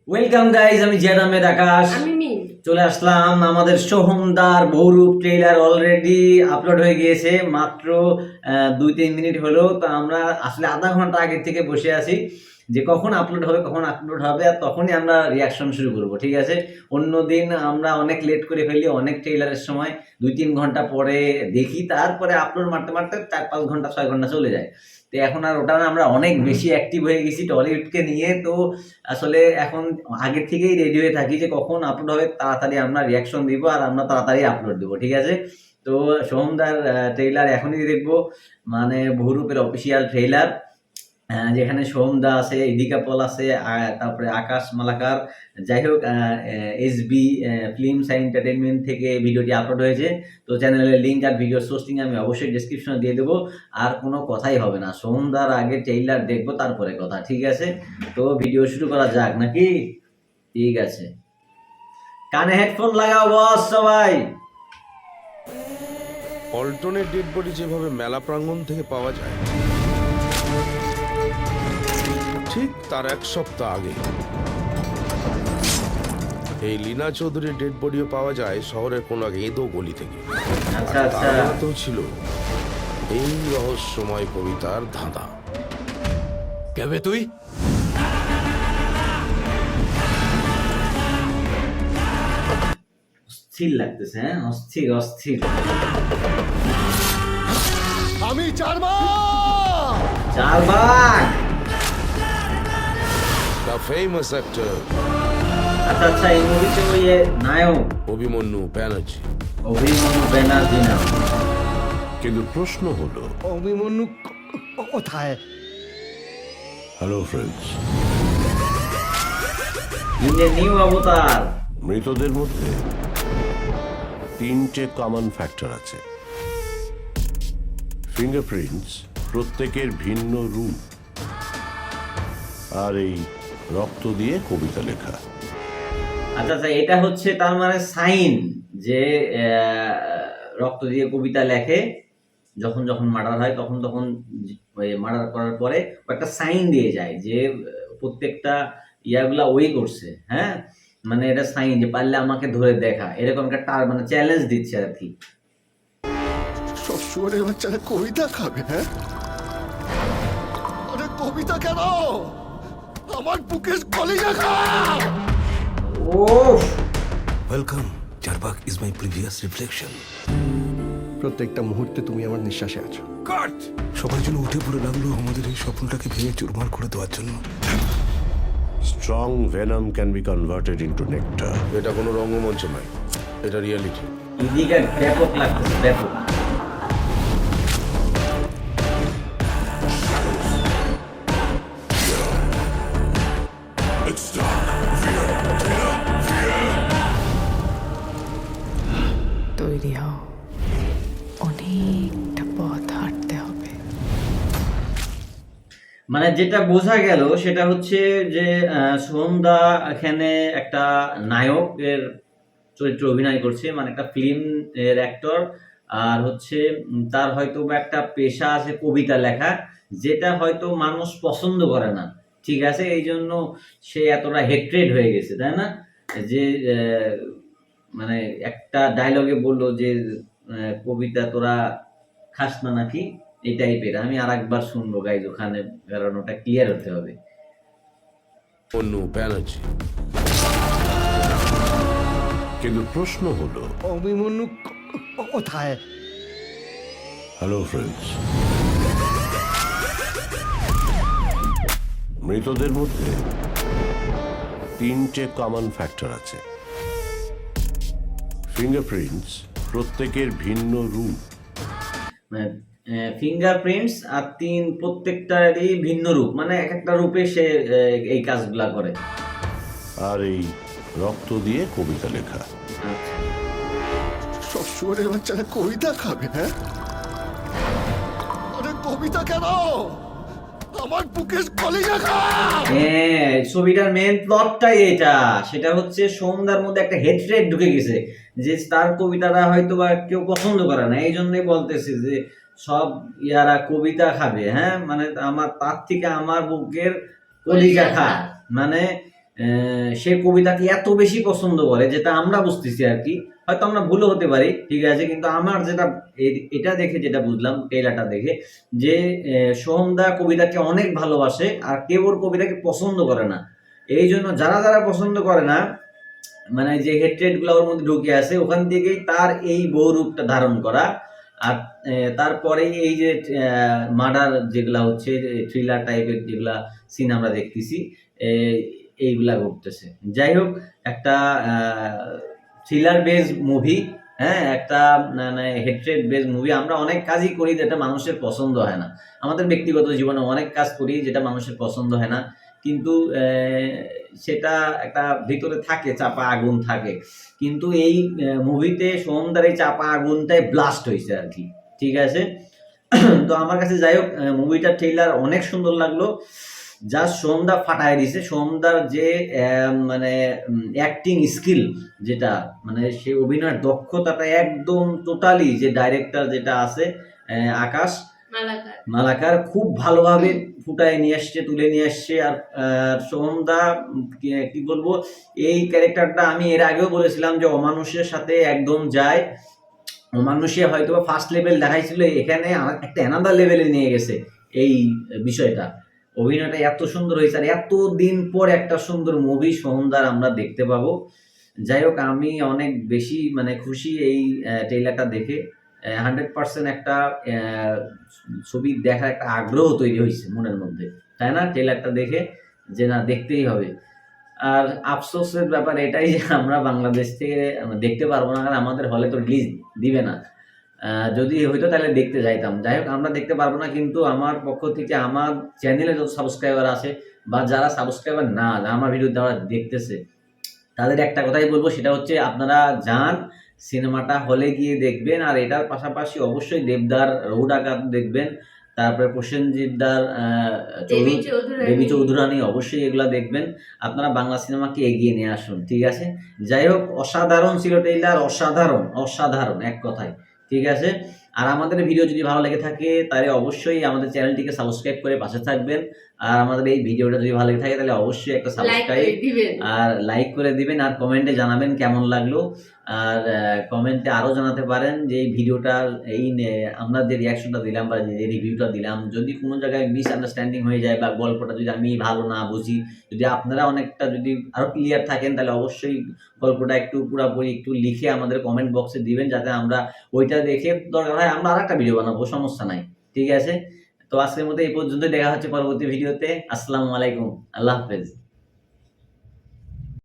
Welcome guys, আমি জিয়াদ আহমেদ আকাশ। আমি মিম। চলে আসলাম। আমাদের সোহমদার বহুরূপ ট্রেইলার অলরেডি আপলোড হয়ে গিয়েছে, মাত্র 2-3 মিনিট হলো। তো আমরা আসলে আধা ঘন্টা আগে থেকে বসে আছি যে কখন আপলোড হবে আর তখনই আমরা রিয়াকশন শুরু করব, ঠিক আছে? অন্যদিন আমরা অনেক লেট করে ফেলি, অনেক ট্রেইলারের সময় 2-3 ঘন্টা পরে দেখি, তারপরে আপলোড মারতে মারতে 4-5 ঘন্টা 6 ঘন্টা চলে যায়। তো এখন আর ওটা না, আমরা অনেক বেশি অ্যাক্টিভ হয়ে গেছি টলিউডকে নিয়ে। তো আসলে এখন আগে থেকেই রেডি হয়ে থাকি যে কখন আপলোড হবে, তাড়াতাড়ি আমরা রিয়াকশন দিব আর আমরা তাড়াতাড়ি আপলোড দিব, ঠিক আছে? তো সোহমদার ট্রেইলার এখনই দেখবো, মানে বহুরূপের অফিসিয়াল ট্রেইলার, যেখানে সোহমদা আছে, ইদিকা পল আছে, তারপরে আকাশ মালাকার। যাই হোক, এসবি ফিল্মস অ্যান্ড এন্টারটেনমেন্ট থেকে ভিডিওটি আপলোড হয়েছে। তো চ্যানেলের লিঙ্ক আর ভিডিও সোর্সিং আমি অবশ্যই ডিসক্রিপশনে দিয়ে দেবো। আর কোনো কথাই হবে না, সোহমদার আগে ট্রেইলার দেখবো তারপরে কথা, ঠিক আছে? তো ভিডিও শুরু করা যাক নাকি? ঠিক আছে, কানে হেডফোন লাগাও বস সবাই। পল্টনের ডেড বডি যেভাবে মেলা প্রাঙ্গণ থেকে পাওয়া যায়, ঠিক তার 1 সপ্তাহ আগে এই লীনা চৌধুরীর ডেড বডিও পাওয়া যায় শহরের কোন এক এঁদো গলি থেকে। আচ্ছা আচ্ছা, তো ছিল এই রহস্যময় কবিতার ধাঁধা। কেবে তুই? অস্থির লাগতেছে, হ্যাঁ, অস্থির অস্থির। আমি চারবার চারবার। দ্য ফেমাস অ্যাক্টর আচ্ছা আচ্ছা, এই মুভিতে ওই নায়ক অভিমন্যু ব্যানার্জি। অভিমন্যু ব্যানার্জি নাম। কিন্তু প্রশ্ন হলো, অভিমন্যু কোথায়? হ্যালো ফ্রেন্ডস, ইন্ডিয়ান নিউ অবতার। মৃতদের মধ্যে 3টে কমন ফ্যাক্টর আছে। ফিঙ্গারপ্রিন্টস, প্রত্যেকের ভিন্ন রূপ, আর এই রক্ত দিয়ে কবিতা লেখা। আচ্ছা আচ্ছা, এটা হচ্ছে তার মানে সাইন যে রক্ত দিয়ে কবিতা লেখে। যখন যখন মার্ডার হয় তখন তখন মার্ডার করার পরে একটা সাইন দিয়ে যায় যে প্রত্যেকটা ইয়াগুলা ওই করছে, হ্যাঁ। মানে এটা সাইন যে পারলে আমাকে ধরে দেখা, এরকম একটা মানে চ্যালেঞ্জ দিচ্ছে আর কি। সব শুয়ারের বাচ্চারা কবিতা খাবে? হ্যাঁ, আরে কবিতা কেন? আমার বুকের কলিজা খা। ওফ, welcome, Charbak is my previous reflection. প্রত্যেকটা মুহূর্তে তুমি আমার নিঃশ্বাসে আছো। কাট! সবার জন্য উঠে পড়ে লাগলো আমাদের এই স্বপ্নটাকে ভেঙে চুরমার করে দেওয়ার জন্য। Strong venom can be converted into nectar. এটা কোনো রঙ্গমঞ্চ নয়, এটা রিয়ালিটি। এদিকে ব্যাপক লাগতেছে, ব্যাপক। তৈরি হও, অনেকটা পথ হাঁটতে হবে। মানে যেটা বোঝা গেল সেটা হচ্ছে যে সোহমদা এখানে একটা নায়কের চরিত্র অভিনয় করছে, মানে একটা ফিল্ম এর অ্যাক্টর। আর হচ্ছে তার হয়তো বা একটা পেশা আছে কবিতা লেখা, যেটা হয়তো মানুষ পছন্দ করে না, ঠিক আছে? এই জন্য সে এতটা হেট্রেড হয়ে গেছে, তাই না? যে মানে একটা ডায়লগে বললো যে কবিতা তোরা খাস না নাকি, এই টাইপের। আমি আর একবার শুনবো গাইজ ওখানে, কারণ ওটা ক্লিয়ার হতে হবে। অভিমন্যু ব্যানার্জি। কিন্তু প্রশ্ন হলো, অভিমন্যু কোথায়? হ্যালো ফ্রেন্ডস, মৃতদের মধ্যে 3টে কমন ফ্যাক্টর আছে। ফিঙ্গারপ্রিন্টস, প্রত্যেকের ভিন্ন রূপ। ফিঙ্গারপ্রিন্টস আর প্রত্যেকটারই ভিন্ন রূপ, মানে এক একটা রূপে সে এই কাজগুলা করে। আর এই রক্ত দিয়ে কবিতা লেখা। সব শুয়ারের বাচ্চারা কবিতা খাবে? হ্যাঁ, আরে কবিতা কেন? আমার বুকের কলিজা খা। হ্যাঁ, ছবিটার মেন প্লটটাই এটা। সেটা হচ্ছে সোহমদার মধ্যে একটা হেট্রেড ঢুকে গেছে, যে তার কবিতাটা হয়তো বা কেউ পছন্দ করে না, এই জন্যই বলতেছে যে সব ইয়ারা কবিতা খাবে, হ্যাঁ। মানে আমার তার থেকে আমার বুকের কলিজা খা, মানে সে কবিতাকে এত বেশি পছন্দ করে, যেটা আমরা বুঝতেছি আর কি, হয়তো আমরা ভুলও হতে পারি, ঠিক আছে, কিন্তু আমার যেটা এটা দেখে যেটা বুঝলাম ট্রেলারটা দেখে, যে সোহমদা কবিতাকে অনেক ভালোবাসে আর কেউ ওর কবিতাকে পছন্দ করে না। এই জন্য যারা যারা পছন্দ করে না, মানে যে হেট্রেড গুলো ওর মধ্যে ঢুকে আছে, ওখান থেকেই তার এই বহুরূপটা ধারণ করা। আর তারপরে এই যে মার্ডার যেগুলা হচ্ছে, থ্রিলার টাইপের যেগুলা সিন আমরা দেখতেছি, এইগুলা ঘটতেছে। যাই হোক, একটা থ্রিলার বেজ মুভি, হ্যাঁ, একটা মানে হেট্রেড বেজ মুভি। আমরা অনেক কাজই করি যেটা মানুষের পছন্দ হয় না, আমাদের ব্যক্তিগত জীবনে অনেক কাজ করি যেটা মানুষের পছন্দ হয় না, কিন্তু সেটা একটা ভিতরে থাকে, চাপা আগুন থাকে। কিন্তু এই মুভিতে সোহমদার এই চাপা আগুনটাই ব্লাস্ট হয়েছে আর কি, ঠিক আছে। তো আমার কাছে যাই হোক মুভিটার ট্রেলার অনেক সুন্দর লাগলো, যা সোহমদা ফাটায় দিছে। সোহমদার যে মানে অ্যাক্টিং স্কিল, যেটা মানে সে অভিনয়ের দক্ষতাটা একদম টোটালি, যে ডাইরেক্টর যেটা আছে আকাশ মালাকার, খুব ভালোভাবে ফুটায় নিয়ে আসছে, তুলে নিয়ে আসছে। আর সোহমদা কি বলবো, এই ক্যারেক্টারটা আমি এর আগেও বলেছিলাম যে অমানুষের সাথে একদম যায়। অমানুষে হয়তো ফার্স্ট লেভেল দেখাইছিল, এখানে একটা অ্যানাদার লেভেলে নিয়ে গেছে এই বিষয়টা। অভিনয়টা এত সুন্দর হয়েছে, আর এত দিন পর একটা সুন্দর মুভি সোহমদার আমরা দেখতে পাবো। যাই হোক, আমি অনেক বেশি মানে খুশি এই ট্রেলারটা দেখে। 100% একটা ছবি দেখার একটা আগ্রহ তৈরি হয়েছে মনের মধ্যে, তাই না? ট্রেলারটা দেখে যে না, দেখতেই হবে। আর আফসোসের ব্যাপার এটাই যে আমরা বাংলাদেশ থেকে দেখতে পারবো না, কারণ আমাদের হলে তো রিলিজ দিবে না। যদি হইতো তাহলে দেখতে যাইতাম। যাই হোক, আমরা দেখতে পারবো না, কিন্তু আমার পক্ষ থেকে আমার চ্যানেলে যত সাবস্ক্রাইবার আছে বা যারা সাবস্ক্রাইবার না, আমার ভিডিও যারা দেখতেছে, তাদের একটা কথাই বলবো, সেটা হচ্ছে আপনারা যান, সিনেমাটা হলে গিয়ে দেখবেন। আর এটার পাশাপাশি অবশ্যই দেবদার রহু ডাকাত দেখবেন, তারপরে প্রসেনজিৎদার দেবী চৌধুরানী, অবশ্যই এগুলা দেখবেন। আপনারা বাংলা সিনেমাকে এগিয়ে নিয়ে আসুন, ঠিক আছে। যাই হোক, অসাধারণ ছিল ট্রেইলার, অসাধারণ অসাধারণ এক কথায়, ঠিক আছে। আর আমাদের ভিডিও যদি ভালো লেগে থাকে তাহলে অবশ্যই আমাদের চ্যানেলটিকে সাবস্ক্রাইব করে পাশে থাকবেন। আর আমাদের এই ভিডিওটা যদি ভালো লেগে থাকে তাহলে অবশ্যই একটা সাবস্ক্রাইব আর লাইক করে দিবেন, আর কমেন্টে জানাবেন কেমন লাগলো। আর কমেন্টে আরও জানাতে পারেন যে এই ভিডিওটা, এই আমরা যে রিয়াকশনটা দিলাম বা যে রিভিউটা দিলাম, যদি কোনো জায়গায় মিসআন্ডারস্ট্যান্ডিং হয়ে যায় বা গল্পটা যদি আমি ভালো না বুঝি, যদি আপনারা অনেকটা যদি আরও ক্লিয়ার থাকেন, তাহলে অবশ্যই গল্পটা একটু পুরোপুরি একটু লিখে আমাদের কমেন্ট বক্সে দিবেন, যাতে আমরা ওইটা দেখে দরকার হয় আমরা আরেকটা ভিডিও বানাবো, সমস্যা নাই, ঠিক আছে। তো আজকের মতো এই পর্যন্ত, দেখা হচ্ছে পরবর্তী ভিডিওতে। আসসালামু আলাইকুম, আল্লাহ হাফেজ।